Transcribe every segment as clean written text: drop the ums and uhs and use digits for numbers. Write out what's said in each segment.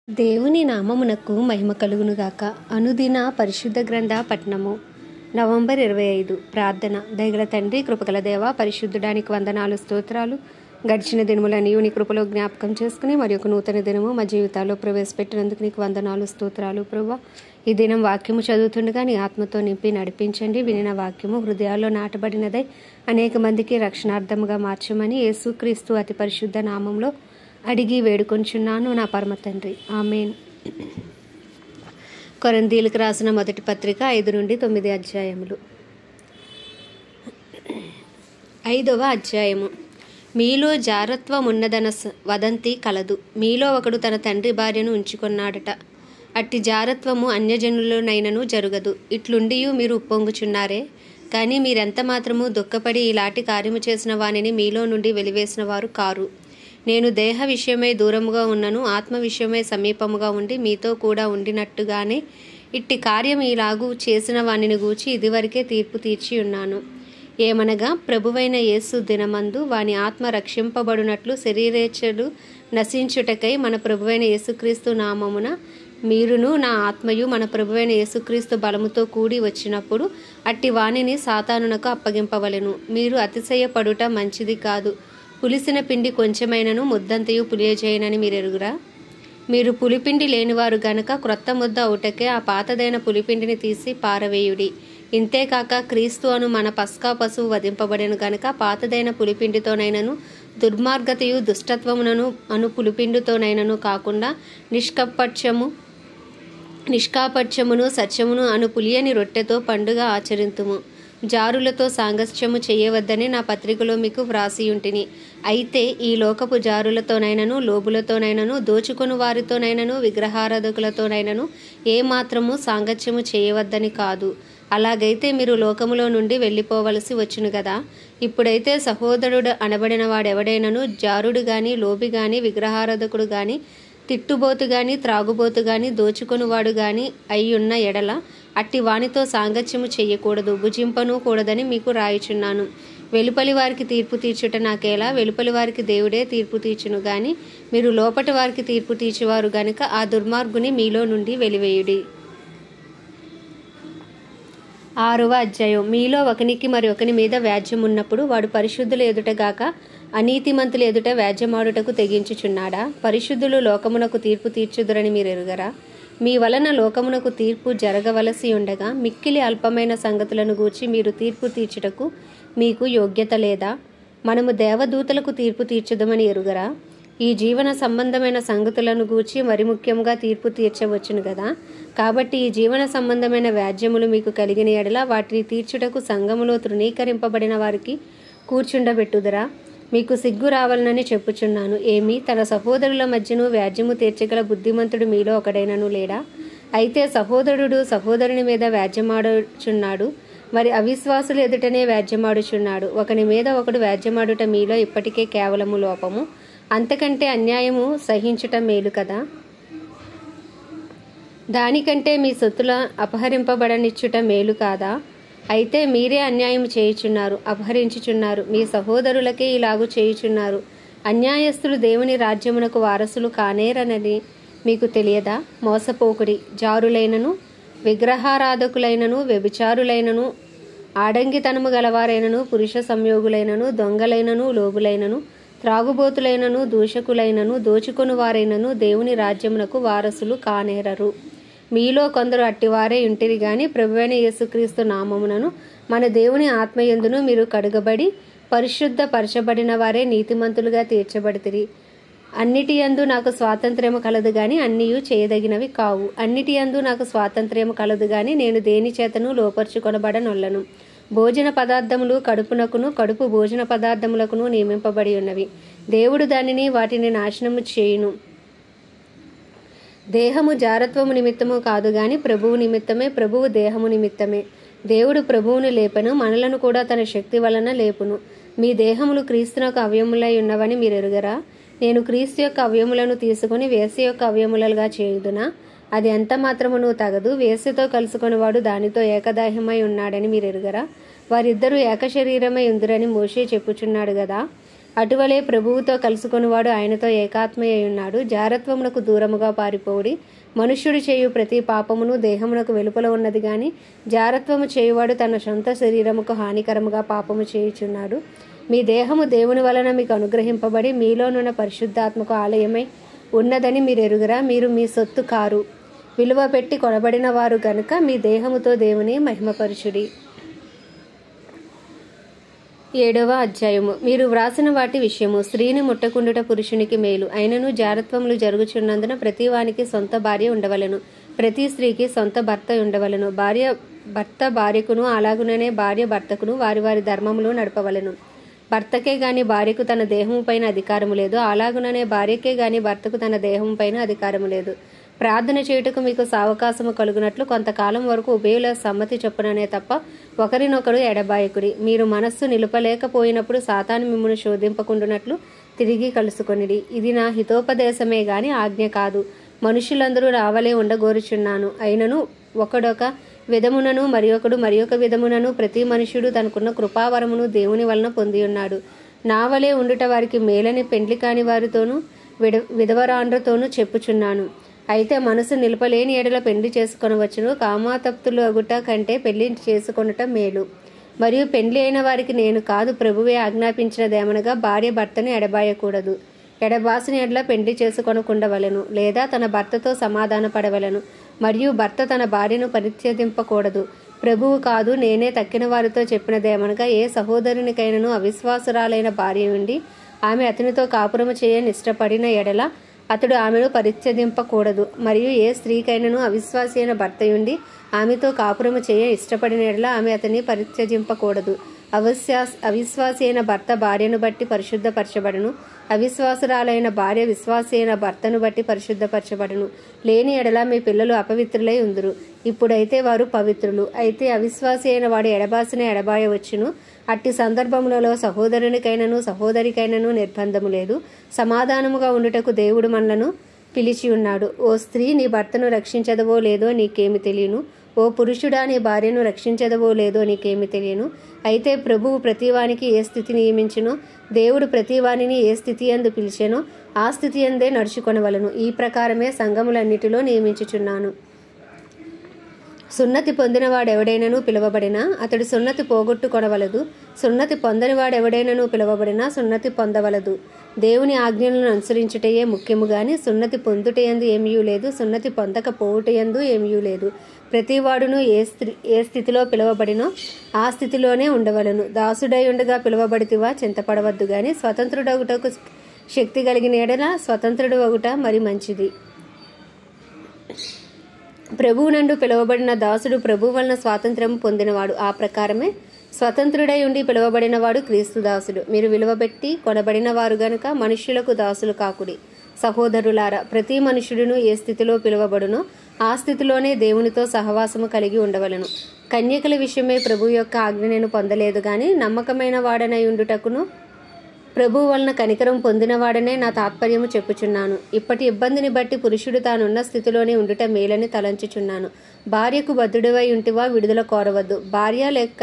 దేవుని నామమునకు మహిమ కలుగునుగాక. అనుదిన పరిశుద్ధ గ్రంథ పఠనము. నవంబర్ 25. ప్రార్థన. దయగల తండ్రి, కృపగల దేవ, పరిశుద్ధుడానికి వందనాలు, స్తోత్రాలు. గడిచిన దినములని నీ కృపలో జ్ఞాపకం చేసుకుని మరి ఒక నూతన దినము మా జీవితాల్లో ప్రవేశపెట్టినందుకు నీకు వందనాలు, స్తోత్రాలు ప్రభువా. ఈ దినం వాక్యము చదువుతుండగా నీ ఆత్మతో నింపి నడిపించండి. వినిన వాక్యము హృదయాల్లో నాటబడినదై అనేక మందికి రక్షణార్థముగా మార్చమని యేసుక్రీస్తు అతి పరిశుద్ధ నామంలో అడిగి వేడుకొంచున్నాను నా పరమ తండ్రి. ఆమేన్. కొరింథీయులకు రాసిన మొదటి పత్రిక 5 నుండి 9 అధ్యాయములు. 5వ అధ్యాయము. మీలో జారత్వమున్నదన వదంతి కలదు. మీలో ఒకడు తన తండ్రి భార్యను ఉంచుకొన్నాడట. అట్టి జారత్వము అన్యజనులనైనను జరుగదు. ఇట్లుండియు మీరు ఉప్పొంగుచున్నారే. కానీ మీరెంత మాత్రము దుఃఖపడి ఇలాంటి కార్యము చేసిన వానిని మీలో నుండి వెలివేసిన వారు కారు. నేను దేహ విషయమై దూరముగా ఉన్నను, ఆత్మ విషయమై సమీపముగా ఉండి మీతో కూడా ఉండినట్టుగానే ఇట్టి కార్యం ఇలాగూ చేసిన వానిని గూర్చి ఇదివరకే తీర్పు తీర్చి ఉన్నాను. ఏమనగా ప్రభువైన యేసు దినమందు వాని ఆత్మ రక్షింపబడునట్లు శరీరేచ్ఛలు నశించుటకై మన ప్రభువైన యేసుక్రీస్తు నామమున మీరును నా ఆత్మయు మన ప్రభువైన యేసుక్రీస్తు బలముతో కూడి వచ్చినప్పుడు అట్టి వానిని సాతానునకు అప్పగింపవలెను. మీరు అతిశయపడుట మంచిది కాదు. పులిసిన పిండి కొంచెమైనను ముద్దంతయు పులియజేయనని మీరెరుగురా? మీరు పులిపిండి లేనివారు గనక క్రొత్త ముద్ద అవుటకే ఆ పాతదైన పులిపిండిని తీసి పారవేయుడి. ఇంతేకాక క్రీస్తు అను మన పస్కా పశువు వధింపబడెను గనక పాతదైన పులిపిండితోనైనను దుర్మార్గతయు దుష్టత్వమునను అను పులిపిండితోనైనను కాకుండా నిష్కాపట్యమును సత్యమును అను పులియని రొట్టెతో పండుగ ఆచరింతుము. జారులతో సాంగత్యము చేయవద్దని నా పత్రికలో మీకు వ్రాసియుంటిని. అయితే ఈ లోకపు జారులతోనైనను లోబులతోనైనను దోచుకొను వారితోనైనను విగ్రహారాధకులతోనైనను ఏమాత్రము సాంగత్యము చేయవద్దని కాదు. అలాగైతే మీరు లోకములో నుండి వెళ్ళిపోవలసి వచ్చును గదా. ఇప్పుడైతే సహోదరుడు అనబడిన వాడెవడైనను జారుడు గాని లోబి గాని విగ్రహారాధకుడు గాని తిట్టుబోతు గాని త్రాగుబోతు గాని దోచుకొనువాడు గాని అయ్యున్న ఎడల అట్టి వానితో సాంగత్యము చెయ్యకూడదు, భుజింపను కూడదని మీకు రాయుచున్నాను. వెలుపలి వారికి తీర్పు తీర్చుట నాకేలా? వెలుపలి వారికి దేవుడే తీర్పు తీర్చును గాని మీరు లోపటి వారికి తీర్పు తీర్చువారు గనుక ఆ దుర్మార్గుని మీలో నుండి వెలివేయుడి. 6వ అధ్యాయం. మీలో ఒకనికి మరి ఒకని మీద వ్యాజ్యం ఉన్నప్పుడు వాడు పరిశుద్ధుల ఎదుటగాక అనీతిమంతుల ఎదుట వ్యాజ్యమాడుటకు తెగించుచున్నాడా? పరిశుద్ధులు లోకమునకు తీర్పు తీర్చుదురని మీరు ఎరుగరా? మీ వలన లోకమునకు తీర్పు జరగవలసి ఉండగా మిక్కిలి అల్పమైన సంగతులను గూర్చి మీరు తీర్పు తీర్చుటకు మీకు యోగ్యత లేదా? మనము దేవదూతలకు తీర్పు తీర్చుదమని ఎరుగరా? ఈ జీవన సంబంధమైన సంగతులను గూర్చి మరి ముఖ్యంగా తీర్పు తీర్చవచ్చును కదా. కాబట్టి ఈ జీవన సంబంధమైన వ్యాజ్యములు మీకు కలిగిన ఎడల వాటిని తీర్చుటకు సంఘములో తృణీకరింపబడిన వారికి కూర్చుండబెట్టుదురా? మీకు సిగ్గు రావాలనని చెప్పుచున్నాను. ఏమి, తన సహోదరుల మధ్యను వ్యాజ్యము తీర్చగల బుద్ధిమంతుడు మీలో ఒకడైనను లేడా? అయితే సహోదరుడు సహోదరుని మీద వ్యాజ్యమాడుచున్నాడు, మరి అవిశ్వాసులు ఎదుటనే వ్యాజ్యమాడుచున్నాడు. ఒకని మీద ఒకడు వ్యాజ్యమాడుట మీలో ఇప్పటికే కేవలము లోపము. అంతకంటే అన్యాయము సహించుట మేలు కదా. దానికంటే మీ సొత్తుల అపహరింపబడనిచ్చుట మేలు కాదా? అయితే మీరే అన్యాయం చేయుచున్నారు, అపహరించుచున్నారు, మీ సహోదరులకే ఇలాగు చేయుచున్నారు. అన్యాయస్తులు దేవుని రాజ్యమునకు వారసులు కానేరనని మీకు తెలియదా? మోసపోకుడి. జారులైనను విగ్రహారాధకులైనను వ్యభిచారులైనను ఆడంగితనము గలవారైనను పురుష సంయోగులైనను దొంగలైనను లోబులైనను త్రాగుబోతులైనను దూషకులైనను దోచుకొను వారైనను దేవుని రాజ్యమునకు వారసులు కానేరరు. మీలో కొందరు అట్టివారే ఉంటిరి గాని ప్రభువైన యేసుక్రీస్తు నామమునను మన దేవుని ఆత్మయందును మీరు కడుగబడి పరిశుద్ధ పరచబడిన వారే నీతిమంతులుగా తీర్చబడితిరి. అన్నిటి యందు నాకు స్వాతంత్ర్యము కలదు గాని అన్నియు చేయదగినవి కావు. అన్నిటి యందు నాకు స్వాతంత్ర్యము కలదు గాని నేను దేని చేతను లోపరుచుకొనబడనొల్లను. భోజన పదార్థములు కడుపునకును కడుపు భోజన పదార్థములకును నియమింపబడి ఉన్నవి. దేవుడు దానిని వాటిని నాశనము చేయును. దేహము జారత్వము నిమిత్తము కాదు గాని ప్రభువు నిమిత్తమే, ప్రభువు దేహము నిమిత్తమే. దేవుడు ప్రభువును లేపను, మనలను కూడా తన శక్తి వలన లేపును. మీ దేహములు క్రీస్తునకు అవయములై ఉన్నవని మీరు ఎరుగరా? నేను క్రీస్తు యొక్క అవయములను తీసుకుని వేశ్య యొక్క అవయములుగా చేయుదునా? అది ఎంత మాత్రమును తగదు. వేశ్యతో కలుసుకొనివాడు దానితో ఏకదాహ్యమై ఉన్నాడని మీరు ఎరుగరా? వారిద్దరూ ఏక శరీరమై ఉందిరని మోషే చెప్పుచున్నాడు గదా. అటువలే ప్రభువుతో కలుసుకొనివాడు ఆయనతో ఏకాత్మయ్య ఉన్నాడు. జారత్వమునకు దూరముగా పారిపోవుడి. మనుష్యుడు చేయు ప్రతి పాపమును దేహమునకు వెలుపల ఉన్నది గాని జారత్వము చేయువాడు తన సొంత శరీరముకు హానికరముగా పాపము చేయుచున్నాడు. మీ దేహము దేవుని వలన మీకు అనుగ్రహింపబడి మీలోనున్న పరిశుద్ధాత్మకు ఆలయమై ఉన్నదని మీరు ఎరుగరా? మీరు మీ సొత్తు కారు, విలువ పెట్టి కొనబడిన వారు గనుక మీ దేహముతో దేవుని మహిమపరచుడి. 7వ అధ్యాయము. మీరు వ్రాసిన వాటి విషయము. స్త్రీని ముట్టకుండుట పురుషునికి మేలు. అయినను జారత్వములు జరుగుచున్నందున ప్రతి వానికి సొంత భార్య ఉండవలెను, ప్రతి స్త్రీకి సొంత భర్త ఉండవలెను. భర్త భార్యకును అలాగుననే భార్య భర్తకును వారి వారి ధర్మములు నడపవలెను. భర్తకే గాని భార్యకు తన దేహము పైన అధికారము లేదు, అలాగుననే భార్యకే గాని భర్తకు తన దేహము పైన అధికారము లేదు. ప్రార్థన చేయుటకు మీకు సావకాశము కలుగునట్లు కొంతకాలం వరకు ఉభయుల సమ్మతి చొప్పుననే తప్ప ఒకరినొకరు ఎడబాయకుడి. మీరు మనస్సు నిలుపలేకపోయినప్పుడు సాతాను మిమ్మును శోధింపకుండునట్లు తిరిగి కలుసుకొనిడి. ఇది నా హితోపదేశమే గాని ఆజ్ఞ కాదు. మనుషులందరూ రావలే ఉండగోరుచున్నాను. అయినను ఒకడొక విధమునను మరియొక విధమునను ప్రతి మనుష్యుడు తనకున్న కృపావరమును దేవుని వలన పొందియున్నాడు. నా వలే ఉండుట వారికి మేలని పెండ్లి కాని వారితోనూ విధవరాండ్రతోనూ చెప్పుచున్నాను. అయితే మనసు నిలపలేని ఎడల పెండ్లి చేసుకొనవచ్చును. కామాతప్తులు అగుట కంటే పెళ్లి చేసుకొనుట మేలు. మరియు పెండ్లి అయిన వారికి నేను కాదు, ప్రభువే ఆజ్ఞాపించినదేమనగా భార్య భర్తను ఎడబాయకూడదు. ఎడబాసిన ఎడల పెండ్లి చేసుకొనకుండవలెను, లేదా తన భర్తతో సమాధాన పడవలెను. మరియు భర్త తన భార్యను పరిత్యజింపకూడదు. ప్రభువు కాదు, నేనే తక్కిన వారితో చెప్పినదేమనగా ఏ సహోదరునికైనను అవిశ్వాసురాలైన భార్య ఉండి ఆమె అతనితో కాపురము చేయని ఇష్టపడిన ఎడల అతడు ఆమెను పరిత్యజింపకూడదు. మరియు ఏ స్త్రీకైనను అవిశ్వాసి అయిన భర్తయుండి ఆమెతో కాపురము చేయ ఇష్టపడిన ఎడల ఆమె అతన్ని పరిత్యజింపకూడదు. అవిశ్వాసి అయిన భర్త భార్యను బట్టి పరిశుద్ధపరచబడును, అవిశ్వాసురాలైన భార్య విశ్వాసి అయిన భర్తను బట్టి పరిశుద్ధపరచబడును. లేని ఎడల మీ పిల్లలు అపవిత్రులై ఉందురు. ఇప్పుడైతే వారు పవిత్రులు. అయితే అవిశ్వాసి అయిన వాడు ఎడబాసిన ఎడబాయవచ్చును. అట్టి సందర్భములలో సహోదరునికైనను సహోదరికైనను నిర్బంధము లేదు. సమాధానముగా ఉండుటకు దేవుడు మనలను పిలిచి ఉన్నాడు. ఓ స్త్రీ, నీ భర్తను రక్షించదవో లేదో నీకేమి తెలియను. ఓ పురుషుడా, నీ భార్యను రక్షించదవో లేదో నీకేమి తెలియను. అయితే ప్రభువు ప్రతివానికి ఏ స్థితి నియమించునో, దేవుడు ప్రతివానిని ఏ స్థితి యందు పిలిచెనో ఆ స్థితి యందే నడుచుకొనవలను. ఈ ప్రకారమే సంఘములన్నిటిలో నియమించుచున్నాను. సున్నతి పొందినవాడెవడైనను పిలువబడినా అతడు సున్నతి పోగొట్టుకొనవలదు. సున్నతి పొందనివాడెవడైనను పిలువబడినా సున్నతి పొందవలదు. దేవుని ఆజ్ఞలను అనుసరించుటయే ముఖ్యము గాని సున్నతి పొందుటయందు ఏమీ లేదు, సున్నతి పొందకపోవుటయందు ఏమీ లేదు. ప్రతివాడును ఏ స్థితిలో పిలువబడినో ఆ స్థితిలోనే ఉండవలను. దాసుడై ఉండగా పిలువబడితివా, చింతపడవద్దు గాని స్వతంత్రుడగుటకు శక్తి కలిగిన ఎడల స్వతంత్రుడు అగుట మరి మంచిది. ప్రభువు నందు పిలువబడిన దాసుడు ప్రభు వలన స్వాతంత్ర్యం పొందినవాడు. ఆ ప్రకారమే స్వతంత్రుడై ఉండి పిలువబడినవాడు క్రీస్తు దాసుడు. మీరు విలువబెట్టి కొనబడిన వారు గనుక మనుష్యులకు దాసులు కాకుడి. సహోదరులారా, ప్రతి మనుష్యుడును ఏ స్థితిలో పిలువబడునో ఆ స్థితిలోనే దేవునితో సహవాసము కలిగి ఉండవలను. కన్యకల విషయమే ప్రభు యొక్క ఆజ్ఞ నేను పొందలేదు గాని నమ్మకమైన వాడనై ఉండుటకును ప్రభు వలన కనికరం పొందినవాడనే నా తాత్పర్యము చెప్పుచున్నాను. ఇప్పటి ఇబ్బందిని బట్టి పురుషుడు తానున్న స్థితిలోనే ఉండుట మేలని తలంచుచున్నాను. భార్యకు బద్ధుడివై ఉంటివా, విడుదల కోరవద్దు. భార్య లేక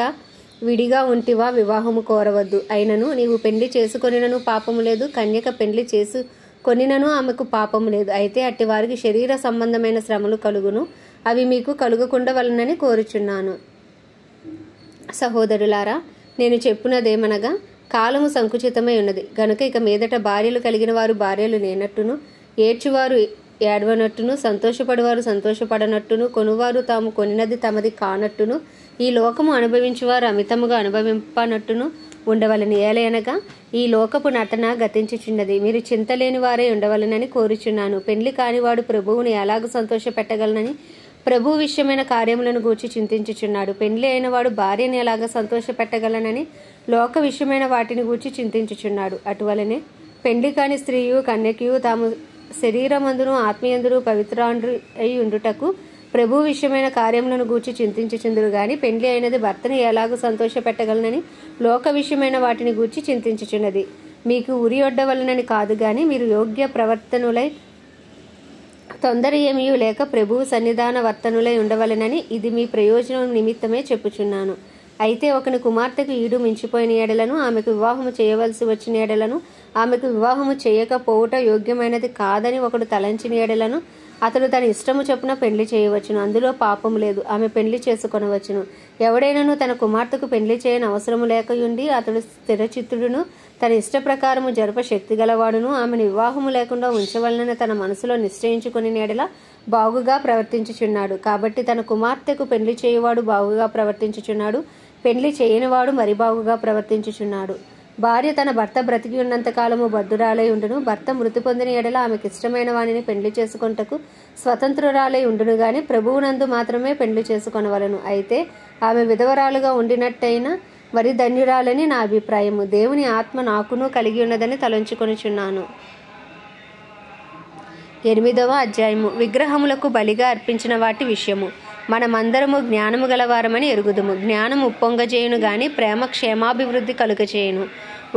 విడిగా ఉంటివా, వివాహము కోరవద్దు. అయినను నీవు పెండ్లి చేసుకొనినను పాపము లేదు, కన్యక పెండ్లి చేసుకొనినను ఆమెకు పాపము లేదు. అయితే అట్టి వారికి శరీర సంబంధమైన శ్రమలు కలుగును, అవి మీకు కలుగకుండవలనని కోరుచున్నాను. సహోదరులారా, నేను చెప్పునదేమనగా కాలము సంకుచితమై ఉన్నది గనుక ఇక మీదట భార్యలు కలిగిన వారు భార్యలు లేనట్టును, ఏడ్చువారు ఏడవనట్టును, సంతోషపడేవారు సంతోషపడనట్టును, కొనువారు తాము కొనినది తమది కానట్టును, ఈ లోకము అనుభవించువారు అమితముగా అనుభవింపనట్టును ఉండవలని. ఏలయనగా ఈ లోకపు నటన గతించుచున్నది. మీరు చింతలేని వారే ఉండవలనని కోరుచున్నాను. పెండ్లి కానివాడు ప్రభువుని ఎలాగ సంతోష పెట్టగలనని ప్రభు విషయమైన కార్యములను గూర్చి చింతించుచున్నాడు. పెండ్లి అయిన వాడు భార్యని ఎలాగ సంతోష పెట్టగలనని లోక విషయమైన వాటిని గూర్చి చింతించుచున్నాడు. అటువలనే పెండ్లి కాని స్త్రీయు కన్యకయు తాము శరీరమందును ఆత్మీయందును పవిత్రాండ్రు అయి ఉండుటకు ప్రభు విషయమైన కార్యములను గూర్చి చింతించుచుందురు గాని పెండ్లి అయినది భర్తను ఎలాగూ సంతోష పెట్టగలనని లోక విషయమైన వాటిని గూర్చి చింతించుచున్నది. మీకు ఉరి ఒడ్డవలనని కాదు గాని మీరు యోగ్య ప్రవర్తనులై తొందర ఏమీ లేక ప్రభువు సన్నిధాన వర్తనులై ఉండవలనని ఇది మీ ప్రయోజనం నిమిత్తమే చెప్పుచున్నాను. అయితే ఒకని కుమార్తెకు ఈడు మించిపోయిన ఎడలను, ఆమెకు వివాహము చేయవలసి వచ్చిన ఎడలను, ఆమెకు వివాహము చేయకపోవుట యోగ్యమైనది కాదని ఒకడు తలంచిన ఎడలను అతడు తన ఇష్టము చొప్పున పెళ్లి చేయవచ్చును. అందులో పాపము లేదు. ఆమె పెళ్లి చేసుకొనవచ్చును. ఎవడైనను తన కుమార్తెకు పెళ్లి చేయని అవసరము లేకయుండి అతడు స్థిరచిత్తుడును, తన ఇష్ట ప్రకారము జరప శక్తి గలవాడును, ఆమెను వివాహము లేకుండా ఉంచవలనని తన మనసులో నిశ్చయించుకుని ఎడల బాగుగా ప్రవర్తించుచున్నాడు. కాబట్టి తన కుమార్తెకు పెళ్లి చేయువాడు బాగుగా ప్రవర్తించుచున్నాడు, పెళ్లి చేయనివాడు మరి బాగుగా ప్రవర్తించుచున్నాడు. భార్య తన భర్త బ్రతికి ఉన్నంతకాలము బద్ధురాలై ఉండును. భర్త మృతి పొందిన ఎడల ఆమెకు ఇష్టమైన వానిని పెళ్లి చేసుకొనుటకు స్వతంత్రురాలై ఉండును గాని ప్రభువునందు మాత్రమే పెళ్లి చేసుకొనవలను. అయితే ఆమె విధవరాలుగా ఉండినట్టయినా మరి ధన్యురాలని నా అభిప్రాయము. దేవుని ఆత్మ నాకును కలిగి ఉన్నదని తలంచుకొనుచున్నాను. 8వ అధ్యాయము. విగ్రహములకు బలిగా అర్పించిన వాటి విషయము. మనమందరము జ్ఞానము గలవారమని ఎరుగుదుము. జ్ఞానము ఉప్పొంగజేయును గాని ప్రేమ క్షేమాభివృద్ధి కలుగజేయును.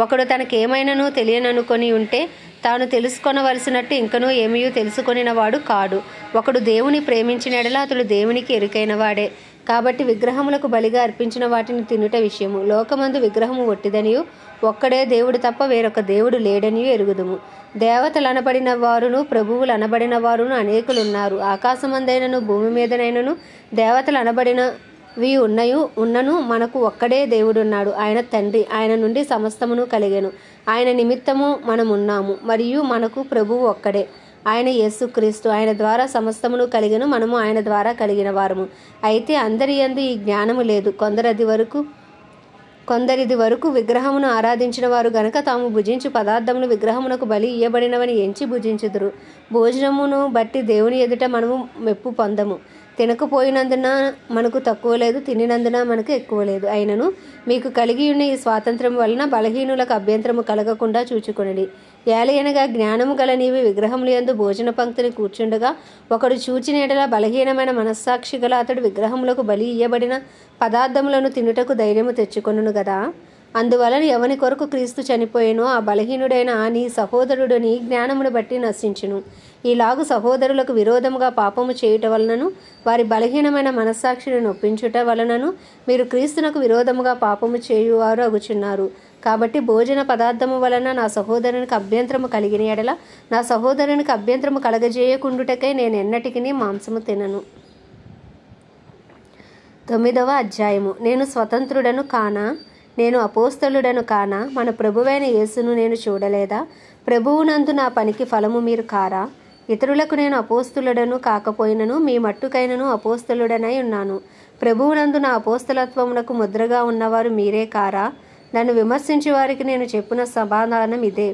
ఒకడు తనకేమైనను తెలియననుకొని ఉంటే తాను తెలుసుకొనవలసినట్టు ఇంకనూ ఏమీ తెలుసుకొనినవాడు కాడు. ఒకడు దేవుని ప్రేమించిన ఎడల అతడు దేవునికి ఎరుకైన వాడే. కాబట్టి విగ్రహములకు బలిగా అర్పించిన వాటిని తినుట విషయము. లోకమందు విగ్రహము ఒట్టిదనియు ఒక్కడే దేవుడు తప్ప వేరొక దేవుడు లేడనియు ఎరుగుదుము. దేవతలు అనబడిన వారును ప్రభువులు అనబడిన వారును అనేకులున్నారు. ఆకాశమందైనను భూమి మీదనైనను దేవతలు అనబడినవి ఉన్నను మనకు ఒక్కడే దేవుడున్నాడు. ఆయన తండ్రి. ఆయన నుండి సమస్తమును కలిగెను. ఆయన నిమిత్తము మనమున్నాము. మరియు మనకు ప్రభువు ఒక్కడే, ఆయన యేసుక్రీస్తు. ఆయన ద్వారా సమస్తమును కలిగెను. మనము ఆయన ద్వారా కలిగిన వారము. అయితే అందరి యందు ఈ జ్ఞానము లేదు. కొందరిది వరకు విగ్రహమును ఆరాధించిన వారు గనక తాము భుజించు పదార్థములు విగ్రహమునకు బలి ఇయ్యబడినవని ఎంచి భుజించుదురు. భోజనమును బట్టి దేవుని ఎదుట మనము మెప్పు పొందము. తినకపోయినందున మనకు తక్కువ లేదు, తినినందున మనకు ఎక్కువ లేదు. అయినను మీకు కలిగి ఉన్న ఈ స్వాతంత్రం వలన బలహీనులకు అభ్యంతరము కలగకుండా చూచుకొనిడి. ఏలయనగా జ్ఞానము గల నీవి విగ్రహముల యందు భోజన పంక్తిని కూర్చుండగా ఒకడు చూచిన ఎడల బలహీనమైన మనస్సాక్షి గల అతడు విగ్రహములకు బలి ఇయ్యబడిన పదార్థములను తినుటకు ధైర్యము తెచ్చుకొనును గదా. అందువలన ఎవని కొరకు క్రీస్తు చనిపోయేనో ఆ బలహీనుడైన నీ సహోదరుడు నీ జ్ఞానమును బట్టి నశించును. ఈలాగు సహోదరులకు విరోధముగా పాపము చేయుట వలనను వారి బలహీనమైన మనస్సాక్షిని నొప్పించుట వలనను మీరు క్రీస్తునకు విరోధముగా పాపము చేయువారు అగుచున్నారు. కాబట్టి భోజన పదార్థము వలన నా సహోదరునికి అభ్యంతరము కలిగిన ఎడల నా సహోదరునికి అభ్యంతరము కలగజేయకుండుటకై నేను ఎన్నటికిని మాంసము తినను. 9వ అధ్యాయము. నేను స్వతంత్రుడను కానా, నేను అపోస్తలుడను కానా, మన ప్రభువైన యేసును నేను చూడలేదా? ప్రభువునందు నా పనికి ఫలము మీరు కారా? ఇతరులకు నేను అపోస్తలుడను కాకపోయినను మీ మట్టుకైనను అపోస్తలుడనై ఉన్నాను. ప్రభువునందు నా అపోస్తలత్వమునకు ముద్రగా ఉన్నవారు మీరే కారా? నన్ను విమర్శించే వారికి నేను చెప్పిన సమాధానం ఇదే.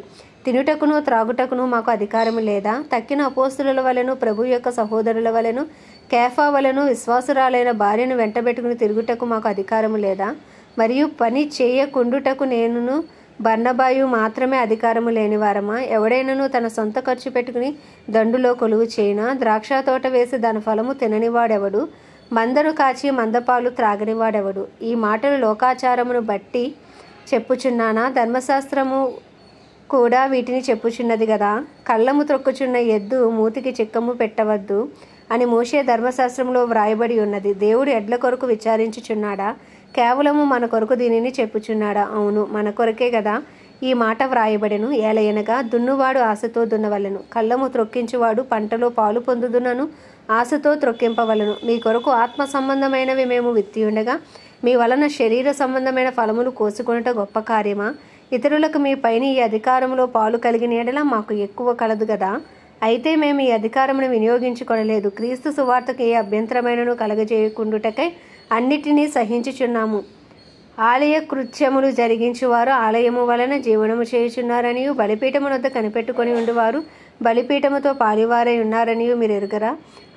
తినుటకును త్రాగుటకును మాకు అధికారము లేదా? తక్కిన అపోస్తలుల వలెను ప్రభు యొక్క సహోదరుల వలెను కేఫా వలెను విశ్వాసురాలైన భార్యను వెంటబెట్టుకుని తిరుగుటకు మాకు అధికారము లేదా? మరియు పని చేయకుండుటకు నేనును బర్నబాయు మాత్రమే అధికారము లేనివారమా? ఎవడైనను తన సొంత ఖర్చు పెట్టుకుని దండులో కొలువు చేయినా? ద్రాక్ష తోట వేసి దాని ఫలము తిననివాడెవడు? మందను కాచి మందపాలు త్రాగనివాడెవడు? ఈ మాటలు లోకాచారమును బట్టి చెప్పుచున్నానా? ధర్మశాస్త్రము కూడా వీటిని చెప్పుచున్నది కదా. కళ్ళము త్రొక్కుచున్న ఎద్దు మూతికి చిక్కము పెట్టవద్దు అని మోషే ధర్మశాస్త్రంలో వ్రాయబడి ఉన్నది. దేవుడు ఎడ్ల కొరకు విచారించుచున్నాడా? కేవలము మన కొరకు దీనిని చెప్పుచున్నాడా? అవును, మన కొరకే కదా ఈ మాట వ్రాయబడెను. ఏలయనగా దున్నువాడు ఆశతో దున్నవలెను, కళ్ళము త్రొక్కించువాడు పంటలో పాలు పొందుదునను ఆశతో త్రొక్కింపవలను. మీ కొరకు ఆత్మ సంబంధమైనవి మేము విత్తి ఉండగా మీ వలన శరీర సంబంధమైన ఫలములు కోసుకొనుట గొప్ప కార్యమా? ఇతరులకు మీ పైన ఈ అధికారంలో పాలు కలిగిన ఎడల మాకు ఎక్కువ కలదు కదా. అయితే మేము ఈ అధికారమును వినియోగించుకొనలేదు. క్రీస్తు సువార్తకు ఏ అభ్యంతరమైనను కలగజేయకుండుటకై అన్నిటినీ సహించుచున్నాము. ఆలయ కృత్యములు జరిగించువారు ఆలయము వలన జీవనము చేయుచున్నారనియు బలిపీఠము వద్ద కనిపెట్టుకొని ఉండువారు బలిపీఠముతో పాలివారై ఉన్నారనియు మీరు ఎరుగరా?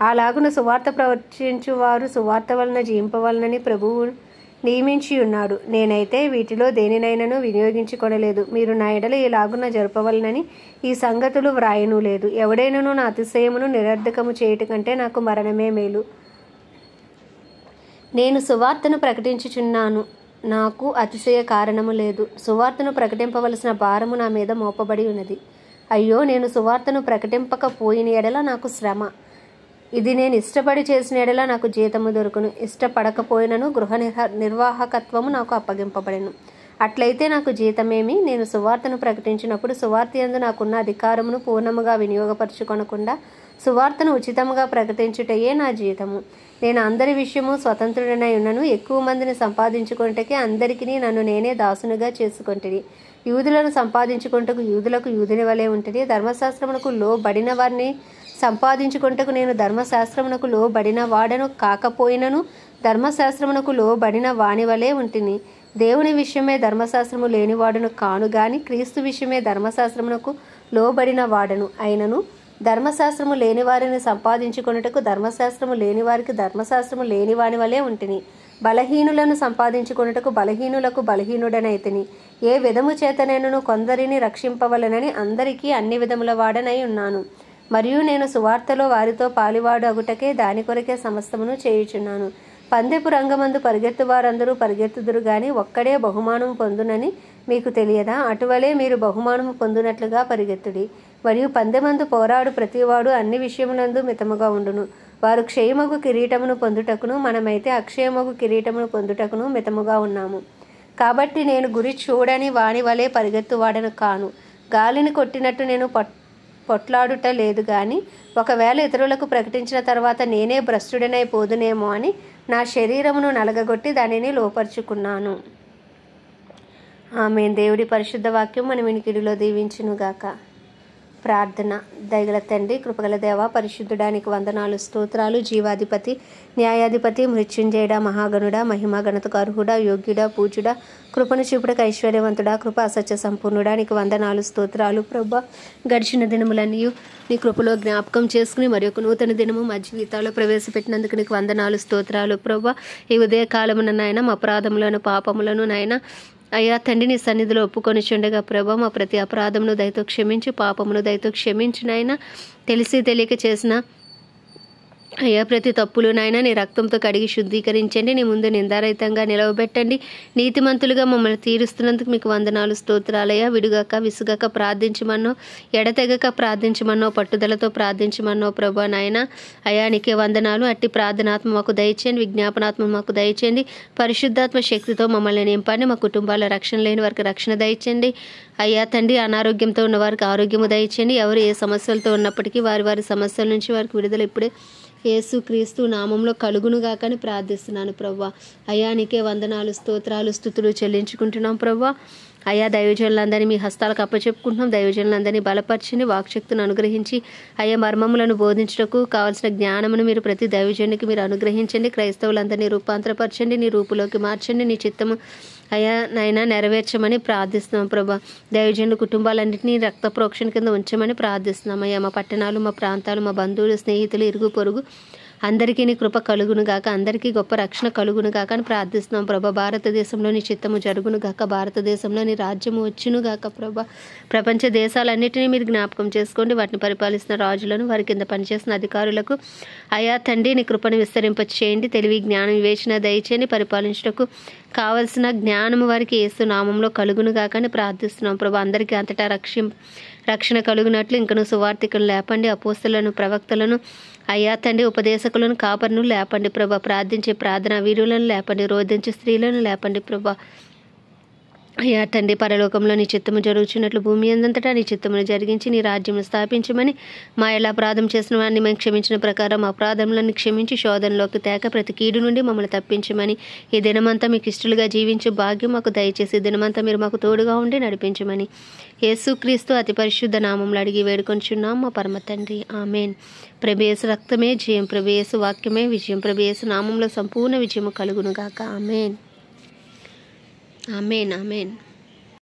అలాగున సువార్త ప్రవర్తించువారు సువార్త వలన జీవింపవలనని ప్రభువు నియమించి ఉన్నాడు. నేనైతే వీటిలో దేనినైనను వినియోగించుకొనలేదు. మీరు నా ఎడల ఇలాగున జరపవలనని ఈ సంగతులు వ్రాయను లేదు. ఎవడైనను నా అతిశయమును నిరర్ధకము చేయుట కంటే నాకు మరణమే మేలు. నేను సువార్తను ప్రకటించుచున్నాను, నాకు అతిశయ కారణము లేదు. సువార్తను ప్రకటింపవలసిన భారము నా మీద మోపబడి ఉన్నది. అయ్యో, నేను సువార్తను ప్రకటింపకపోయిన ఎడల నాకు శ్రమ. ఇది నేను ఇష్టపడి చేసిన ఎడల నాకు జీతము దొరుకును, ఇష్టపడకపోయినను గృహ నిర్వాహకత్వము నాకు అప్పగింపబడెను. అట్లయితే నాకు జీతమేమి? నేను సువార్తను ప్రకటించినప్పుడు సువార్త యందు నాకున్న అధికారమును పూర్ణముగా వినియోగపరచుకొనకుండా సువార్తను ఉచితముగా ప్రకటించుటయే నా జీతము. నేను అందరి విషయము స్వతంత్రుడనై ఉన్నను, ఎక్కువ మందిని సంపాదించుకొనుటకే అందరికీ నన్ను నేనే దాసునిగా చేసుకొంటిని. యూదులను సంపాదించుకొనుటకు యూదులకు యూదుని వలె ఉంటిని. ధర్మశాస్త్రమునకు లోబడిన వారిని సంపాదించుకొనుటకు నేను ధర్మశాస్త్రమునకు లోబడిన వాడను కాకపోయినను ధర్మశాస్త్రమునకు లోబడిన వాని వలె ఉంటిని. దేవుని విషయమే ధర్మశాస్త్రము లేనివాడును కాను గాని క్రీస్తు విషయమే ధర్మశాస్త్రమునకు లోబడిన వాడను అయినను ధర్మశాస్త్రము లేని వారిని సంపాదించుకొనుటకు ధర్మశాస్త్రము లేని వారికి ధర్మశాస్త్రము లేని వాని వలె ఉంటిని. బలహీనులను సంపాదించుకొనుటకు బలహీనులకు బలహీనుడనైతిని. ఏ విధము చేతనైనను కొందరిని రక్షింపవలనని అందరికీ అన్ని విధముల వాడనై ఉన్నాను. మరియు నేను సువార్తలో వారితో పాలివాడు అగుటకే దాని కొరకే సమస్తమును చేయుచున్నాను. పందెపు రంగమందు పరిగెత్తు వారందరూ పరిగెత్తుదురు గాని ఒక్కడే బహుమానము పొందునని మీకు తెలియదా? అటువలే మీరు బహుమానము పొందునట్లుగా పరిగెత్తుడి. మరియు పందెమందు పోరాడు ప్రతివాడు అన్ని విషయములందు మితముగా ఉండును. వారు క్షయమగు కిరీటమును పొందుటకును మనమైతే అక్షయమగు కిరీటమును పొందుటకును మితముగా ఉన్నాము. కాబట్టి నేను గురి చూడని వాని వలె పరిగెత్తువాడను కాను. గాలిని కొట్టినట్టు నేను పొట్లాడుట లేదు గాని ఒకవేళ ఇతరులకు ప్రకటించిన తర్వాత నేనే భ్రష్టుడనై పోదునేమో అని నా శరీరమును నలగగొట్టి దానిని లోపరుచుకున్నాను. ఆమేన్. దేవుడి పరిశుద్ధ వాక్యం మన వినికిడిలో దీవించునుగాక. ప్రార్థన. దయగల తండ్రి, కృపగల దేవ, పరిశుద్ధుడానికి వందనాలు, స్తోత్రాలు. జీవాధిపతి, న్యాయాధిపతి, మృత్యుంజయుడా, మహాగణుడా, మహిమా గణతకు అర్హుడా, యోగ్యుడా, పూజుడా, కృపను చూపుటకు ఐశ్వర్యవంతుడా, కృప అసత్య సంపూర్ణుడా, నీకు వందనాలు, స్తోత్రాలు. ప్రభా, గడిచిన దినములన్నీ నీ కృపలో జ్ఞాపకం చేసుకుని మరి ఒక నూతన దినము మా జీవితాల్లో ప్రవేశపెట్టినందుకు నీకు వందనాలు, స్తోత్రాలు. ప్రభా, ఈ ఉదయకాలమున నాయన మా అపరాధములను పాపములను నాయన అయ్యా తండ్రి నీ సన్నిధిలో ఒప్పుకొని చుండగా ప్రభా మా ప్రతి అపరాధమును దయతో క్షమించి పాపమును దయతో క్షమించి నాయన తెలిసి తెలియక చేసిన అయ్యా ప్రతి తప్పులు నాయన నీ రక్తంతో కడిగి శుద్ధీకరించండి. నీ ముందు నిందారహితంగా నిలవబెట్టండి. నీతిమంతులుగా మమ్మల్ని తీరుస్తున్నందుకు మీకు వందనాలు, స్తోత్రాలయ్యా. విడుగాక విసుగాక ప్రార్థించమన్నో, ఎడతెగక ప్రార్థించమన్నో, పట్టుదలతో ప్రార్థించమన్నో ప్రభా నాయన అయ్యా నీకే వందనాలు. అట్టి ప్రార్థనాత్మ మాకు దయచేయండి, విజ్ఞాపనాత్మ మాకు దయచేయండి. పరిశుద్ధాత్మ శక్తితో మమ్మల్ని నింపండి. మా కుటుంబాల రక్షణ లేని వారికి రక్షణ దయచేయండి. అయ్యా తండ్రి, అనారోగ్యంతో ఉన్న వారికి ఆరోగ్యము దయచేయండి. ఎవరు ఏ సమస్యలతో ఉన్నప్పటికీ వారి వారి సమస్యల నుంచి వారికి విడుదల ఇప్పుడే యేసు క్రీస్తు నామంలో కలుగునుగాకని ప్రార్థిస్తున్నాను ప్రవ్వా. అయ్యా నీకే వందనాలు, స్తోత్రాలు, స్తుతులు చెల్లించుకుంటున్నాం ప్రవ్వా. అయ్యా దైవజనులందరినీ మీ హస్తాలకు అప్పచెప్పుకుంటున్నాం. దైవజనులందరినీ బలపరచండి, వాక్శక్తిని అనుగ్రహించి అయ్యా మర్మములను బోధించటకు కావాల్సిన జ్ఞానమును మీరు ప్రతి దైవజనునికి మీరు అనుగ్రహించండి. క్రైస్తవులందరినీ రూపాంతరపరచండి, నీ రూపులోకి మార్చండి, నీ చిత్తము అయ్యా నైనా నెరవేర్చమని ప్రార్థిస్తున్నాం ప్రభా. దైవజనుల కుటుంబాలన్నింటినీ రక్త ప్రోక్షణ కింద ఉంచమని ప్రార్థిస్తున్నాం. అయ్యా మా పట్టణాలు, మా ప్రాంతాలు, మా బంధువులు, స్నేహితులు, ఇరుగు పొరుగు అందరికీ నీ కృప కలుగును గాక, అందరికీ గొప్ప రక్షణ కలుగును గాక అని ప్రార్థిస్తున్నాం ప్రభా. భారతదేశంలో నీ చిత్తము జరుగును గాక, భారతదేశంలో నీ రాజ్యము వచ్చును గాక ప్రభా. ప్రపంచ దేశాలన్నిటినీ మీరు జ్ఞాపకం చేసుకోండి. వాటిని పరిపాలిస్తున్న రాజులను, వారి కింద పనిచేస్తున్న అధికారులకు అయా తండ్రి నీ కృపను విస్తరింప చేయండి. తెలివి, జ్ఞానం, వివేచన దయచేయండి. పరిపాలించుటకు కావలసిన జ్ఞానము వారికి యేసు నామంలో కలుగును గాక అని ప్రార్థిస్తున్నాం ప్రభా. అందరికీ అంతటా రక్షణ కలుగునట్లు ఇంకను సువార్థికులను లేపండి, అపోస్తలను, ప్రవక్తలను అయ్యా తండ్రి ఉపదేశకులను, కాపరును లేపండి ప్రభా. ప్రార్థించే ప్రార్థనా వీరులను లేపండి, రోధించే స్త్రీలను లేపండి ప్రభా. అయ్యా తండ్రి, పరలోకంలో నీ చిత్తము జరుగుచున్నట్లు భూమి అందంతటా నీ చిత్తమును జరిగించి నీ రాజ్యమును స్థాపించమని, మా ఎలా అపరాధం చేసిన వారిని మేము క్షమించిన ప్రకారం అపరాధములను క్షమించి శోధనలోకి తేక ప్రతి కీడు నుండి మమ్మల్ని తప్పించమని, ఈ దినమంతా మీకు ఇష్టలుగా జీవించే భాగ్యం మాకు దయచేసి దినమంతా మీరు మాకు తోడుగా ఉండి నడిపించమని యేసుక్రీస్తు అతి పరిశుద్ధ నామంలో అడిగి వేడుకొంచున్నాం మా పరమ తండ్రి. ఆమెన్. ప్రభుయేసు రక్తమే జయం, ప్రభుయేసు వాక్యమే విజయం, ప్రభుయేసు నామంలో సంపూర్ణ విజయము కలుగునుగాక. ఆమెన్. ఆమెన్. ఆమెన్.